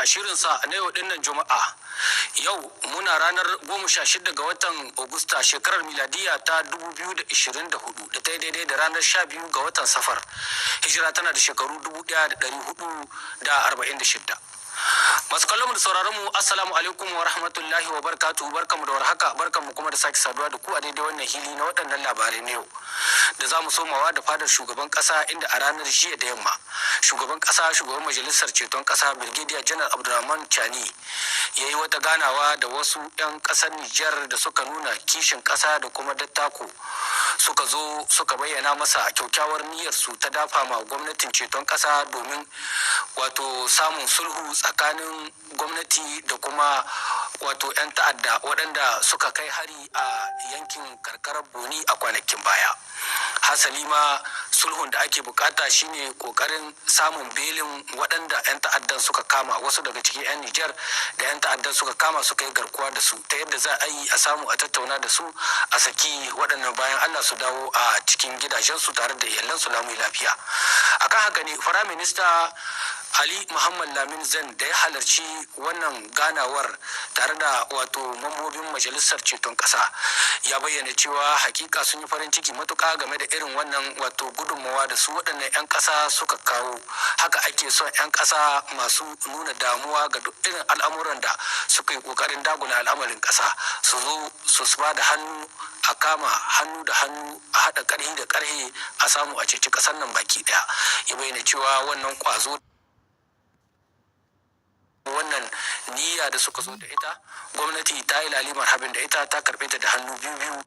da shirinsa na yau dinnan Juma'a. Yau muna ranar 16 ga watan Agusta shekarar miladiya ta 2024 da ta yi daidai da ranar 12 ga watan Safar. Hijira tana da shekaru 1446. Masu kallon mu da sauraron mu assalamu alaikum wa rahmatullahi wa barakatuhu, barkamu da warhaka, barkamu kuma da sake saduwa da ku a daidai wannan hili na waɗannan labarai na yau da za mu somawa da fadar shugaban kasa, inda a ranar jiya da yamma shugaban majalisar ceton kasa Brigadier Janar Abdulrahman Chani ya yi wata ganawa da wasu 'yan kasar Nijar da suka nuna kishin kasa da kuma dattako. Suka zo suka bayyana masa kyaukyawar niyyar su ta dafa ma gwamnatin ceton kasa domin wato samun sulhu tsakanin gwamnati da kuma wato 'yan ta'adda waɗanda suka kai hari a yankin karkarar Boni a kwanakin baya. Hasali ma sulhun da ake bukata shine kokarin samun belin waɗanda 'yan ta'addan suka kama, wasu daga cikin 'yan Nijar da 'yan ta'addan suka kama suka yi garkuwa da su, ta yadda za a yi a samu a tattauna da su a saki waɗannan bayan Allah su dawo a cikin gidajensu tare da iyalansu lamu lafiya. Akan haka ne Firaminista Ali Muhammad Lamin Zan da ya halarci wannan ganawar tare da wato mambobin majalisar ceton ƙasa ya bayyana cewa hakika sun yi farin ciki matuƙa game da irin wannan wato gudunmawa da su waɗannan 'yan ƙasa suka kawo. Haka ake son 'yan ƙasa masu nuna damuwa ga duk irin al'amuran da suka yi ƙoƙarin dagula al'amarin ƙasa su zo su ba da hannu a kama hannu da hannu a haɗa ƙarhi da ƙarhe a samu a ceci ƙasar nan baki ɗaya. Ya bayyana cewa wannan ƙwazo, wannan niyya da suka zo da ita, gwamnati ta yi lalimar habin da ita, ta karɓe ta da hannu biyu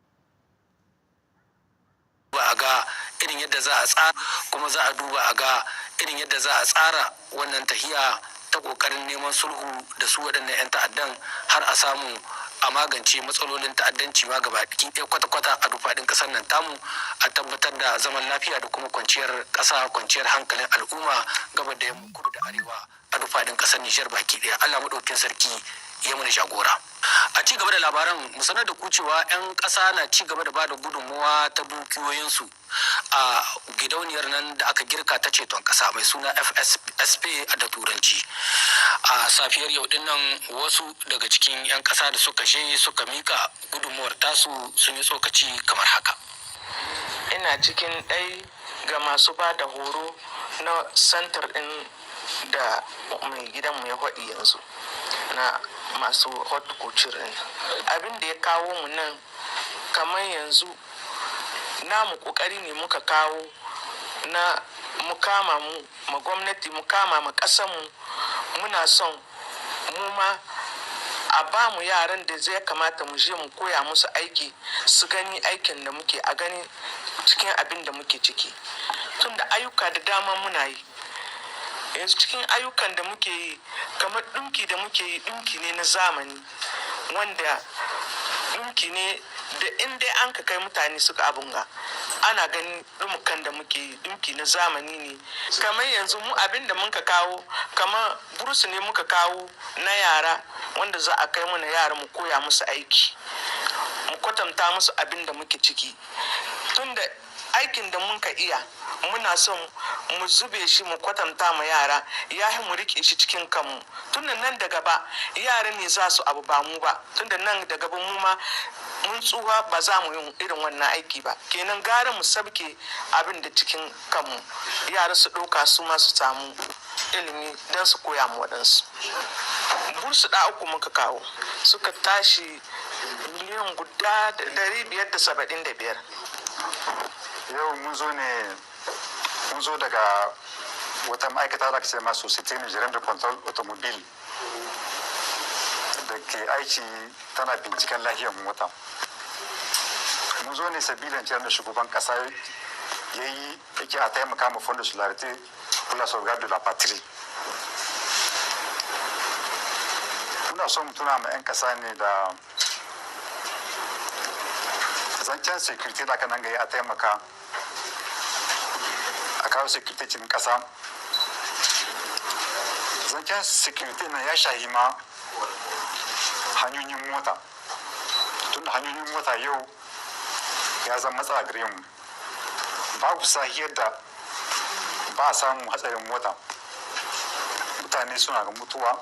ba a ga irin yadda za a tsara, kuma za a duba a ga irin yadda za a tsara wannan tahiya ta kokarin neman sulhu da su waɗannan 'yan ta'addan har a samu a magance matsalolin ta'addanci ma gaba ɗaya kwata-kwata a dufaɗin ƙasar nan tamu, a tabbatar da zaman lafiya da kuma kwanciyar ƙasa, kwanciyar hankalin al'umma gaba da yamma, kudu da arewa a dufaɗin ƙasar Nijar baki ɗaya. Allah maɗaukin sarki ya mana jagora. A ci gaba da labaran mu sanar da ku cewa 'yan ƙasa na ci gaba da ba da gudunmawa ta dukiyoyinsu a gidauniyar nan da aka girka ta ceton ƙasa mai suna FSP a da turanci. A safiyar yau din nan wasu daga cikin 'yan ƙasa da suka je suka mika gudunmawar tasu sun yi tsokaci kamar haka. Ina cikin ɗai ga masu ba da horo na santar ɗin da mai gidanmu ya faɗi yanzu na masu hot culture. Abin da ya kawo mu nan kamar yanzu namu kokari ne muka kawo na mukama mu ma gwamnati, mukama ma ƙasar mu. Muna son mu ma a ba mu yaran da zai kamata mu je mu koya musu aiki, su gani aikin da muke, a gani cikin abin da muke ciki. Tunda ayyuka da dama muna yi yanzu, cikin ayyukan da muke yi kamar ɗinki da muke yi, ɗinki ne na zamani, wanda ɗinki ne da inda an ka kai mutane suka abunga ana ganin ɗumukan da muke yi ɗinki na zamani ne. Kamar yanzu mu abin da muka kawo kamar bursu ne muka kawo na yara, wanda za a kai mana yara mu koya musu aiki, mu kwatanta musu abin da muke ciki. Tunda aikin da muka iya muna son mu zube shi mu kwatanta ma yara, ya mu rike shi cikin kanmu. Tunda nan da gaba yara ne za su abu ba mu ba, tunda nan da gaba mu ma mun tsuha ba za mu yi irin wannan aiki ba. Kenan gara mu sabke abin da cikin kanmu, yara su ɗauka su ma su samu ilimi don su koya mu waɗansu. Bursu da uku muka kawo suka tashi miliyan guda da 575. Yau mun zo daga wata ma'aikata da aka ce masu Société Nigérienne de Contrôle Automobile da ke aiki tana binciken lahiyar mota. Mun zo ne sabilin ciyar da shugaban kasa ya yi yake a taimaka ma Fond de Solidarité pour la Sauvegarde de la Patrie. Muna son tuna ma 'yan kasa ne da zancen security da aka nan gaya a taimaka a kawo security cikin kasa. Zancen security na ya shahi ma hanyoyin mota, tun da hanyoyin mota yau ya zama matsala gare mu. Babu sahiyar da ba a samun hatsarin mota, mutane suna ga mutuwa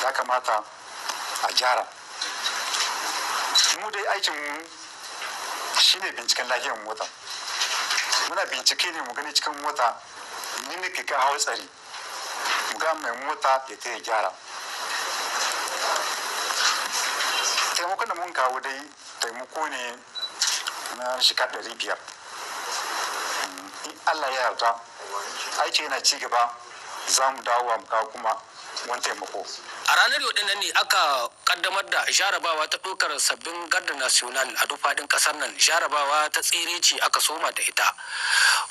ya kamata a gyara. Mu dai aikin mu shine binciken lafiyar mota. Muna bincike ne mu gani cikin mota ni ne ka hawa tsari, mu ga mai mota ya ta gyara. Taimakon da mun kawo dai taimako ne na shika 500. In Allah ya yarda aiki yana ci gaba, za mu dawo mu kawo kuma wani taimako. A ranar yau nan ne aka kaddamar da jarabawa ta ɗaukar sabbin garda national a duk faɗin ƙasar nan. Jarabawa ta tsere ce aka soma da ita.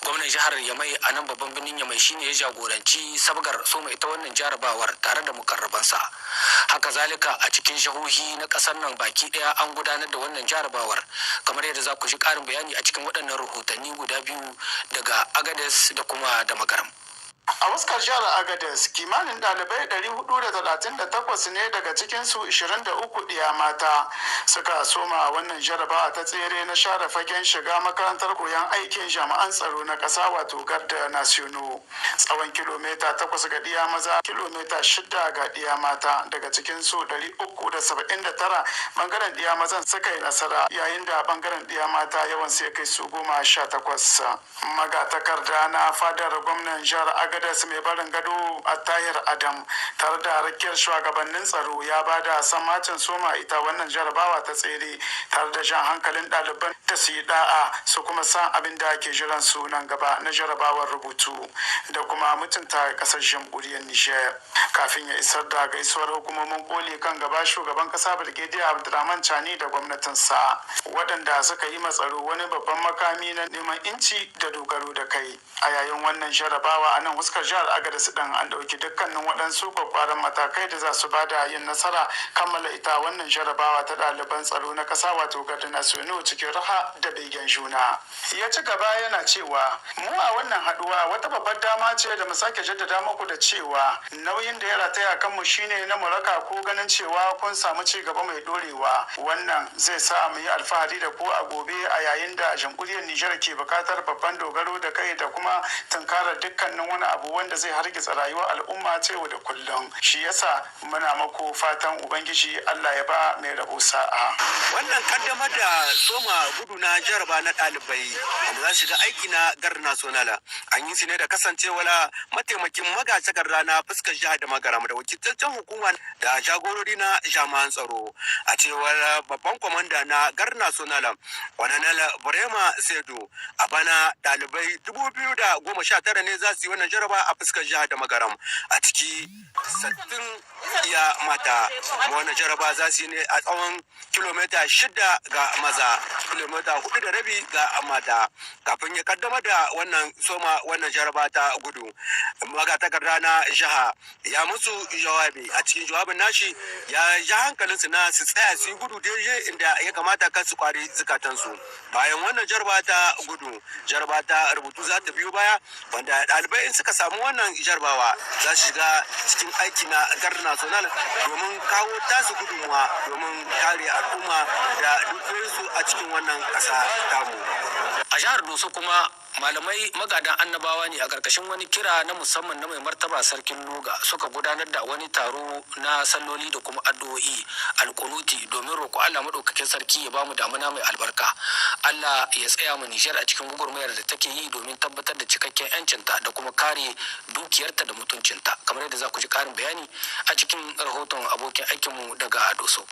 Gwamnan jihar Yamai a nan babban birnin Yamai shine ya jagoranci sabgar soma ita wannan jarabawar tare da mukarrabansa. Haka zalika a cikin jihohi na ƙasar nan baki ɗaya an gudanar da wannan jarabawar, kamar yadda za ku ji ƙarin bayani a cikin waɗannan rahotanni guda biyu daga Agadez da kuma da Magaram. A fuskar jihar Agadez, kimanin ɗalibai 438 ne daga cikinsu 23 ɗiya mata suka soma wannan jarabawa ta tsere na share fagen shiga makarantar koyon aikin jami'an tsaro na ƙasa wato garda nasiono. Tsawon kilomita 8 ga ɗiya maza, kilomita 6 ga ɗiya mata. Daga cikinsu 379 bangaren ɗiya mazan suka yi nasara, yayin da bangaren ɗiya mata yawan sai kai su 18. Magatakarda na fadar gwamnan jihar Agadez mai barin gado a Tahir Adam tare da rakiyar shugabannin tsaro ya ba da sammacin soma ita wannan jarabawa ta tsere tare da jan hankalin ɗaliban da su yi da'a su kuma san abin da ke jiran su nan gaba na jarabawar rubutu da kuma mutunta ƙasar jamhuriyar Nijar. Kafin ya isar da gaisuwar hukumomin koli kan gaba shugaban ƙasa Brigadier Abdulrahman Chani da gwamnatinsa waɗanda suka yi matsaro wani babban makami na neman inci da dogaro da kai. A yayin wannan jarabawa a nan huskar jihar Agadez din an ɗauki dukkanin waɗansu kwakwaran matakai da za su bada yin nasara kammala ita wannan jarabawa ta ɗaliban tsaro na ƙasa wato garda nasiono cikin raha da begen juna. Ya ci gaba yana cewa mu a wannan haɗuwa wata babbar dama ce da mu sake jaddada muku da cewa nauyin da ya rataya kanmu shine na mu raka ko ganin cewa kun samu ci gaba mai dorewa. Wannan zai sa mu yi alfahari da ku a gobe a yayin da jamhuriyar Nijar ke buƙatar babban dogaro da kai da kuma tunkarar dukkanin wani abu wanda zai hargitsa rayuwar al'umma ta yau da kullum. Shi yasa muna mako fatan ubangiji Allah ya ba mai rabo sa'a. Wannan kaddamar da soma gudu na jaraba na ɗalibai wanda za shiga aiki na gar nasionala an yi su ne da kasancewar mataimakin magatakarda na fuskar jihar da Magaram da wakiltaccen hukuma da jagorori na jami'an tsaro. A cewar babban kwamanda na gar nasionala Wananala Burema Sedo, a bana ɗalibai 2019 ne za su yi wannan jaraba a fuskar jihar da Magaram, a ciki 60 iya mata. Wannan jaraba za su yi ne a tsawon kilomita 6 ga maza, kilomita 4.5 ga mata. Kafin ya kaddamar da wannan soma wannan jaraba ta gudu, magatakarda na jiha ya musu jawabi. A cikin jawabin nashi ya ja hankalinsu na su tsaya su yi gudu daidai inda ya kamata kan su kwari zukatansu. Bayan wannan jaraba ta gudu, jaraba ta rubutu za ta biyo baya, wanda ɗalibai in suka samu wannan jarabawa za su shiga cikin aiki na gar national domin kawo tasu gudunmuwa domin kare al'umma da dukiyoyinsu a cikin wannan ƙasa tamu. A jihar Doso kuma malamai magadan annabawa ne a ƙarƙashin wani kira na musamman na mai martaba sarkin Luga suka gudanar da wani taro na salloli da kuma addu'o'i alƙunuti domin roƙo Allah maɗaukakin sarki ya bamu damuna mai albarka. Allah ya tsaya mu Nijar a cikin gugurmayar da take yi domin tabbatar da cikakken 'yancinta da kuma kare dukiyarta da mutuncinta, kamar yadda za ku ji ƙarin bayani a cikin rahoton abokin aikinmu daga Doso.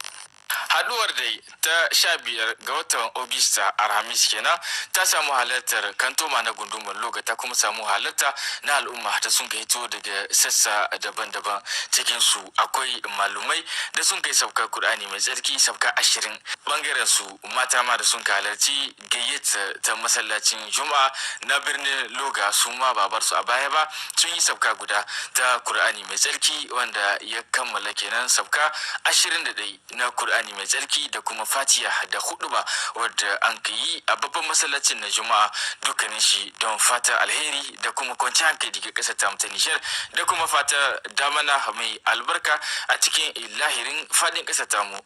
Haduwar dai ta 15 ga watan Ogista Alhamis kenan ta samu halartar kantoma na gundumar Loga, ta kuma samu halarta na al'umma da sun hito daga sassa daban-daban. Cikin su akwai malumai da sun kai sabkar Kur'ani mai tsarki sabka 20. Bangaren su mata ma da sun halarci gayyata ta masallacin Juma'a na birnin Loga su ma babar su a baya ba sun yi sabka guda ta Kur'ani mai tsarki wanda ya kammala kenan sabka 21 na Kur'ani mai mai tsarki da kuma fatiya da huduba wadda an yi a babban masallacin na juma'a, dukkanin shi don fata alheri da kuma kwanci hankali ga kasar ta Nijar da kuma fata damana mai albarka a cikin lahirin fadin kasar tamu.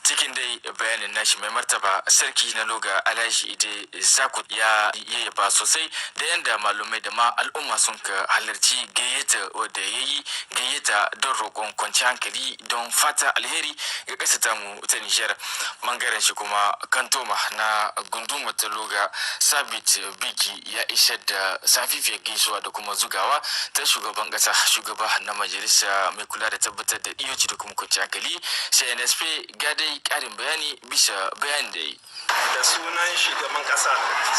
Cikin dai bayanin nashi mai martaba sarki na Loga Alhaji Ide Zakut ya yaba sosai da yanda malumai da ma al'umma sun ka halarci gayyata wadda ya yi gayyata don roƙon kwanci hankali don fata alheri ga ƙasar tamu ta Nijar. Bangaren shi kuma kantoma na gundumar ta Loga Sabit Bigi ya isar da safifiyar gaisuwa da kuma zugawa ta shugaban ƙasa, shugaba na majalisa mai kula da tabbatar da iyoci da kuma kwanci hankali CNSP ga dai ƙarin bayani bisa bayan da yi. Da sunan shugaban ƙasa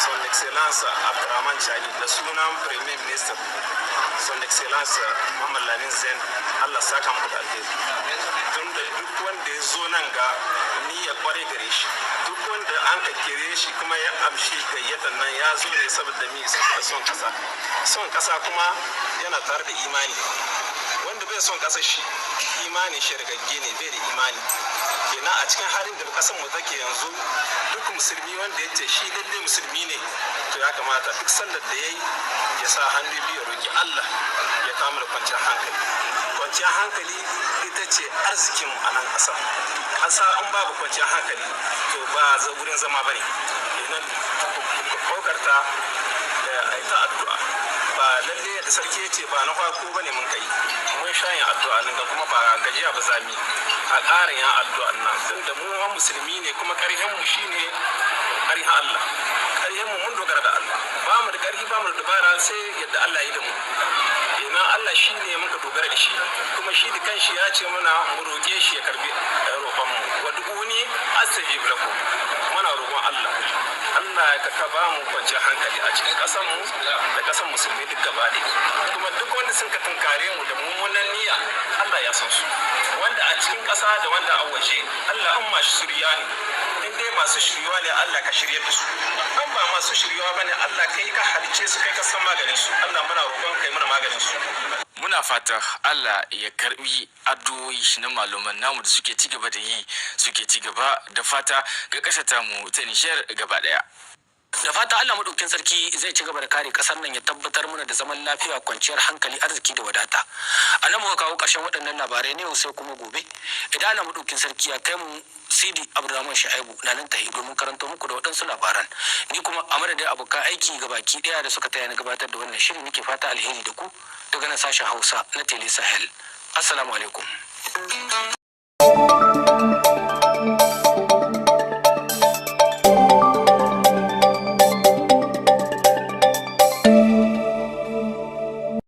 son excellence Abdurrahman Chani, da sunan premier minister son excellence Muhammad Lamin Zain, Allah saka muku da alheri. Don da duk wanda ya zo nan ga niyya kware gare shi, duk wanda an ka kire shi kuma ya amshi gayyatar nan ya zo ne saboda mi saboda son ƙasa. Son ƙasa kuma yana tare da imani. Wanda bai son ƙasar shi, imani shi rigagge ne, bai da imani. Kenan a cikin halin da kasar mu take yanzu, duk musulmi wanda ya ce shi lalle musulmi ne, to ya kamata duk sallar da yayi ya sa hannu biyu roki Allah ya kama da kwanciyar hankali. Kwanciyar hankali ita ce arzikin a nan ƙasa. Ƙasa in babu kwanciyar hankali to ba wurin zama bane. Kenan kokarta da ita addu'a ba lalle da sarki ya ce ba na farko bane mun kai, mun sha yin addu'a nan ga kuma ba gajiya ba zami a ƙarin yin addu'a nan, tun da mu musulmi ne kuma ƙarhin mu shine ƙarhin Allah. Ƙarhin mu mun dogara da Allah, ba mu da ƙarfi ba mu da dabara sai yadda Allah ya da mu. Kenan Allah shine muka dogara da shi, kuma shi da kanshi ya ce mana mu roƙe shi ya karbi roƙon mu. Wa du'uni astajib lakum, muna roƙon Allah ka ba mu kwanciyar hankali a cikin ƙasar mu da ƙasar musulmi duk gaba ɗaya. Kuma duk wanda sun ka tunkare mu da mummunan niyya Allah ya san su, wanda a cikin ƙasa da wanda a waje. Allah an mashi shirya ne, in dai masu shiryuwa ne Allah ka shirya da su, an ba masu shiryuwa bane Allah kai ka halice su, kai ka san maganin su. Allah muna roƙon kai mana maganin su. Muna fata Allah ya karbi addu'o'i na malaman namu da suke ci gaba da yi, suke ci gaba da fata ga ƙasar tamu ta Nijar gaba ɗaya. Da fata Allah madaukin sarki zai ci gaba da kare kasar nan, ya tabbatar mana da zaman lafiya, kwanciyar hankali, arziki da wadata. A nan muka kawo ƙarshen waɗannan labarai ne, sai kuma gobe idan Allah madaukin sarki ya kai mu, Sidi Abdurrahman Shaibu na nan tahi domin karanto muku da waɗansu labaran. Ni kuma a madadin abokan aiki gabaki ɗaya da suka taya ni gabatar da wannan shirin, nake fata alheri da ku daga nan sashen Hausa na Tele Sahel. Assalamu alaikum.